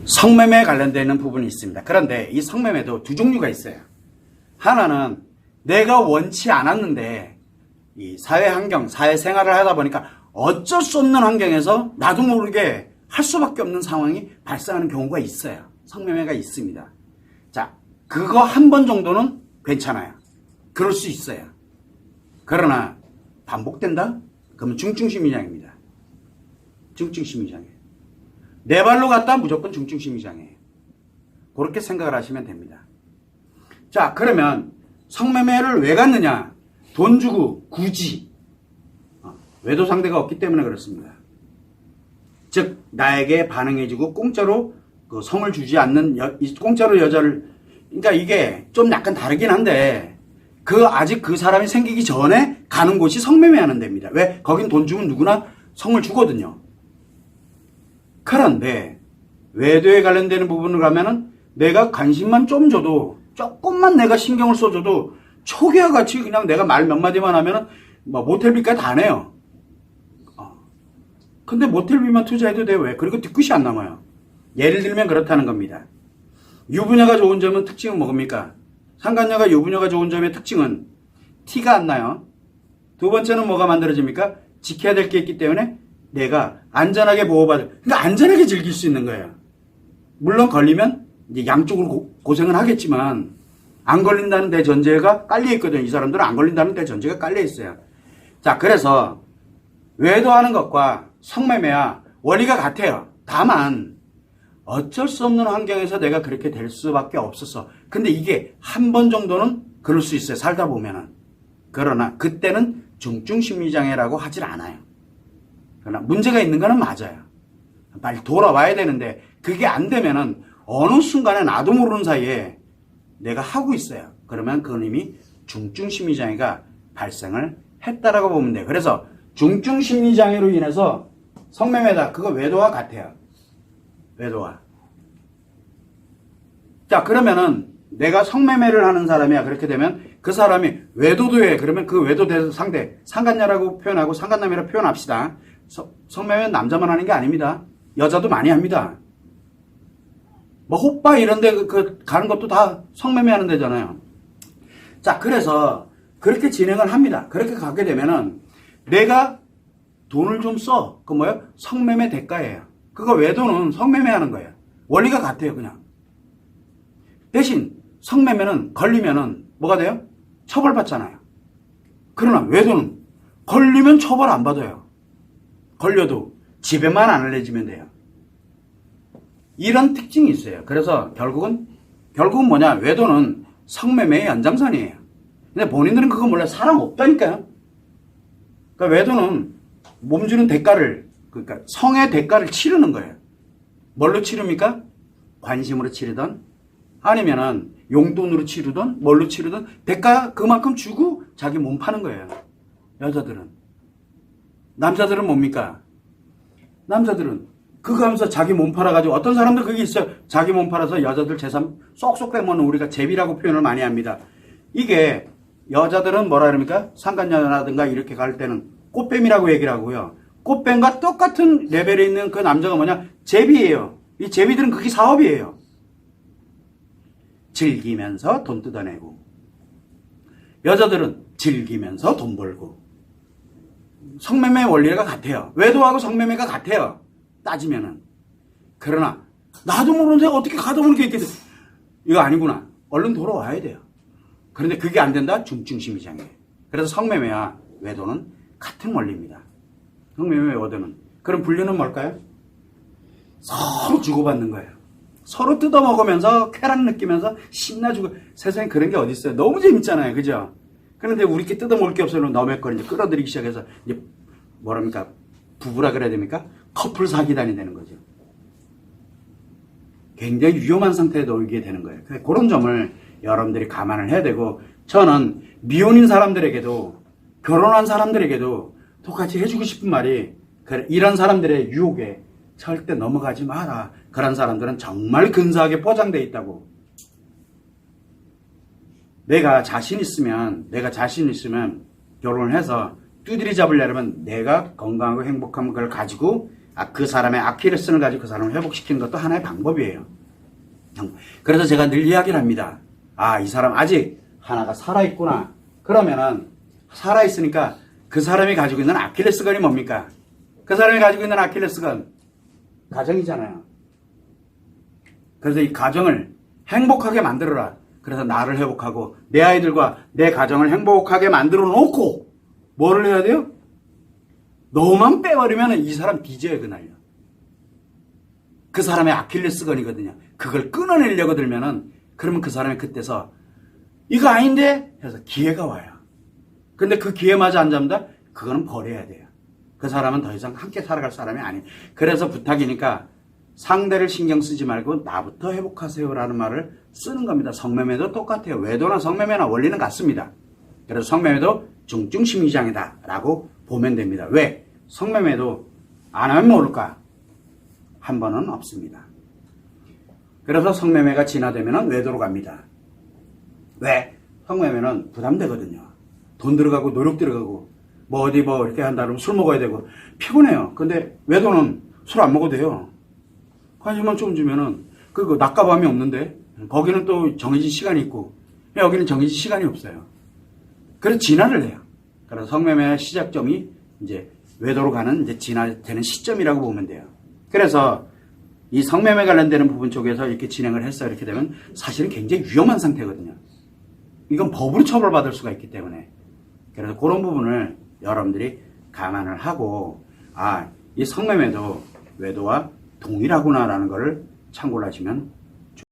성매매에 관련되는 부분이 있습니다. 그런데 이 성매매도 두 종류가 있어요. 하나는 내가 원치 않았는데 이 사회 환경, 사회 생활을 하다 보니까 어쩔 수 없는 환경에서 나도 모르게 할 수밖에 없는 상황이 발생하는 경우가 있어요. 성매매가 있습니다. 자, 그거 한 번 정도는 괜찮아요. 그럴 수 있어요. 그러나 반복된다? 그러면 중증심리장애입니다. 중증심리장애. 내 발로 갔다 무조건 중증심리장애예요. 그렇게 생각을 하시면 됩니다. 자, 그러면 성매매를 왜 갔느냐? 돈 주고 굳이 외도 상대가 없기 때문에 그렇습니다. 즉 나에게 반응해주고 공짜로 그 성을 주지 않는 공짜로 여자를, 그러니까 이게 좀 약간 다르긴 한데 아직 그 사람이 생기기 전에 가는 곳이 성매매하는 데입니다. 왜? 거긴 돈 주면 누구나 성을 주거든요. 그런데 외도에 관련되는 부분을 가면은 내가 관심만 좀 줘도, 조금만 내가 신경을 써줘도 초기와 같이 그냥 내가 말 몇 마디만 하면은 뭐 모텔비까지 다 내요. 근데 모텔비만 투자해도 돼. 왜? 그리고 뒤끝이 안 남아요. 예를 들면 그렇다는 겁니다. 유부녀가 좋은 점은 특징은 뭡니까? 상간녀가 유부녀가 좋은 점의 특징은 티가 안 나요. 두 번째는 뭐가 만들어집니까? 지켜야 될 게 있기 때문에 내가 안전하게 보호받을, 그러니까 안전하게 즐길 수 있는 거예요. 물론 걸리면 이제 양쪽으로 고생은 하겠지만 안 걸린다는 대전제가 깔려 있거든요. 이 사람들은 안 걸린다는 대전제가 깔려 있어요. 자, 그래서 외도하는 것과 성매매와 원리가 같아요. 다만 어쩔 수 없는 환경에서 내가 그렇게 될 수밖에 없었어. 근데 이게 한 번 정도는 그럴 수 있어요. 살다 보면은. 그러나 그때는 중증심리장애라고 하질 않아요. 그러나 문제가 있는 거는 맞아요. 빨리 돌아와야 되는데 그게 안 되면은 어느 순간에 나도 모르는 사이에 내가 하고 있어요. 그러면 그건 이미 중증심리장애가 발생을 했다라고 보면 돼요. 그래서 중증심리장애로 인해서 성매매다. 그거 외도와 같아요. 외도와. 자, 그러면은 내가 성매매를 하는 사람이야. 그렇게 되면 그 사람이 외도도 해. 그러면 그 외도대 상대, 상간녀라고 표현하고 상간남이라고 표현합시다. 성매매는 남자만 하는 게 아닙니다. 여자도 많이 합니다. 뭐 호빠 이런 데 가는 것도 다 성매매 하는 데잖아요. 자, 그래서 그렇게 진행을 합니다. 그렇게 가게 되면은 내가 돈을 좀 써. 그 뭐예요? 성매매 대가예요. 그거 외도는 성매매 하는 거예요. 원리가 같아요, 그냥. 대신 성매매는 걸리면은 뭐가 돼요? 처벌받잖아요. 그러나 외도는 걸리면 처벌 안 받아요. 걸려도 집에만 안 알려지면 돼요. 이런 특징이 있어요. 그래서 결국은 뭐냐? 외도는 성매매의 연장선이에요. 근데 본인들은 그거 몰라요. 사람 없다니까요. 그러니까 외도는 몸 주는 대가를, 그러니까 성의 대가를 치르는 거예요. 뭘로 치릅니까? 관심으로 치르던, 아니면은 용돈으로 치르던, 뭘로 치르던 대가 그만큼 주고 자기 몸 파는 거예요. 여자들은. 남자들은 뭡니까? 남자들은 그거 하면서 자기 몸 팔아가지고, 어떤 사람들 그게 있어요. 자기 몸 팔아서 여자들 재산 쏙쏙 빼먹는, 우리가 제비라고 표현을 많이 합니다. 이게 여자들은 뭐라 그럽니까? 상간녀라든가 이렇게 갈 때는 꽃뱀이라고 얘기를 하고요. 꽃뱀과 똑같은 레벨에 있는 그 남자가 뭐냐? 제비예요. 이 제비들은 그게 사업이에요. 즐기면서 돈 뜯어내고, 여자들은 즐기면서 돈 벌고. 성매매 원리가 같아요. 외도하고 성매매가 같아요. 따지면은. 그러나 나도 모르는데 어떻게 가다 보니까 이렇게 돼. 이거 아니구나. 얼른 돌아와야 돼요. 그런데 그게 안 된다? 중증심리장애. 그래서 성매매와 외도는 같은 원리입니다. 성매매, 외도는. 그럼 분류는 뭘까요? 서로 주고받는 거예요. 서로 뜯어먹으면서 쾌락 느끼면서 신나주고. 세상에 그런 게 어디 있어요? 너무 재밌잖아요. 그죠? 그런데 우리끼리 뜯어먹을 게 없어요. 너몇걸 이제 끌어들이기 시작해서 이제 뭐랍니까? 부부라 그래야 됩니까? 커플 사기단이 되는 거죠. 굉장히 위험한 상태에 놓이게 되는 거예요. 그런 점을 여러분들이 감안을 해야 되고, 저는 미혼인 사람들에게도 결혼한 사람들에게도 똑같이 해주고 싶은 말이, 이런 사람들의 유혹에 절대 넘어가지 마라. 그런 사람들은 정말 근사하게 포장되어 있다고. 내가 자신 있으면 결혼을 해서 두드리 잡으려면 내가 건강하고 행복한 걸 가지고 그 사람의 아킬레스건을 가지고 그 사람을 회복시키는 것도 하나의 방법이에요. 그래서 제가 늘 이야기를 합니다. 이 사람 아직 하나가 살아있구나. 그러면은 살아있으니까 그 사람이 가지고 있는 아킬레스건이 뭡니까? 그 사람이 가지고 있는 아킬레스건 가정이잖아요. 그래서 이 가정을 행복하게 만들어라. 그래서 나를 회복하고 내 아이들과 내 가정을 행복하게 만들어 놓고 뭐를 해야 돼요? 너만 빼버리면 이 사람 뒤져요, 그날요. 그 사람의 아킬레스건이거든요. 그걸 끊어내려고 들면은 그러면 그 사람이 그때서 이거 아닌데? 해서 기회가 와요. 근데 그 기회마저 안 잡는다? 그거는 버려야 돼요. 그 사람은 더 이상 함께 살아갈 사람이 아니에요. 그래서 부탁이니까 상대를 신경 쓰지 말고 나부터 회복하세요라는 말을 쓰는 겁니다. 성매매도 똑같아요. 외도나 성매매나 원리는 같습니다. 그래서 성매매도 중증심리장애다라고 보면 됩니다. 왜? 성매매도 안 하면 모를까? 한 번은 없습니다. 그래서 성매매가 진화되면 외도로 갑니다. 왜? 성매매는 부담되거든요. 돈 들어가고 노력 들어가고 어디 이렇게 한다 그러면 술 먹어야 되고 피곤해요. 근데 외도는 술 안 먹어도 돼요. 관심만 좀 주면은 그리고 낮과 밤이 없는데 거기는 또 정해진 시간이 있고 여기는 정해진 시간이 없어요. 그래서 진화를 해요. 그래서 성매매의 시작점이 이제 외도로 가는 이제 진화되는 시점이라고 보면 돼요. 그래서 이 성매매 관련되는 부분 쪽에서 이렇게 진행을 했어 이렇게 되면 사실은 굉장히 위험한 상태거든요. 이건 법으로 처벌받을 수가 있기 때문에 그래서 그런 부분을 여러분들이 감안을 하고 이 성매매도 외도와 동일하구나라는 것을 참고를 하시면